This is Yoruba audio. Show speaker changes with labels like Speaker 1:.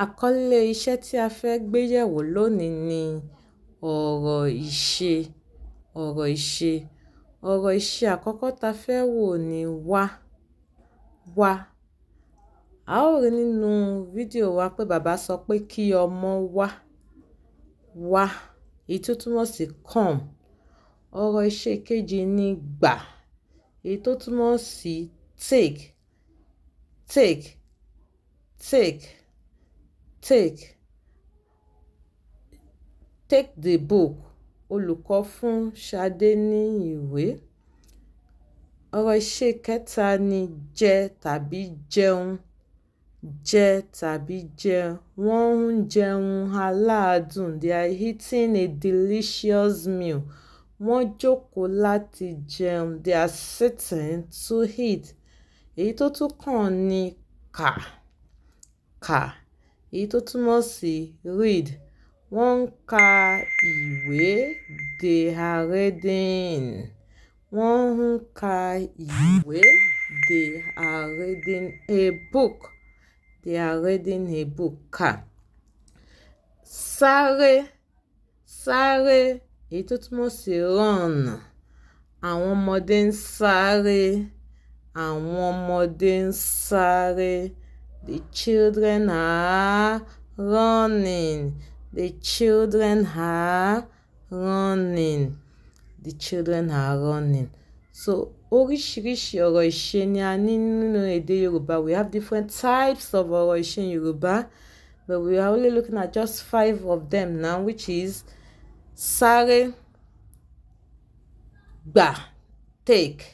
Speaker 1: Àkọlé iṣẹ́ tí a fẹ́ gbé yẹ̀wò lónìí ni ọ̀rọ̀ ìṣe. Ọ̀rọ̀ ìṣe. Ọ̀rọ̀ ìṣe àkọ́kọ́ ta fẹ́ wò ni wá. Wá. A ó rí nínú fídíò wa pé bàbá sọ pé kí ọmọ wá. Wá. Èyí tó túmọ̀ sí come. Ọ̀rọ̀ ìṣe kejì ni gbà. Èyí tó túmọ̀ sí take. Take. Take. Take. Take the book. Olùkọ́ fún Ṣadé ní ìwé. Ọ̀rọ̀ ìṣe kẹta ni jẹ tàbí jẹun. Jẹ tàbí jẹun. Wọ́n ń jẹun aládùn. They are eating a delicious meal. Wọ́n jókòó láti jẹun. They are sitting to eat. Èyí tó tún kàn ni kà. Kà. Èyí tó túmọ̀ sí read. Wọ́n ń ka ìwé. They are reading. Wọ́n ń ka ìwé. They are reading a book. They are reading a book. Kà. Sáré. Sáré. Èyí tó túmọ̀ sí run. Àwọn ọmọdé ń sáré. Àwọn ọmọdé ń sáré. The children are running. The children are running. The children are running. So, oríṣiríṣi ọ̀rọ̀ ìṣe ni a ní nínú èdè Yorùbá. We have different types of ọ̀rọ̀ ìṣe in Yorùbá, but we are only looking at just 5 of them now, which is sáré, gbà, take,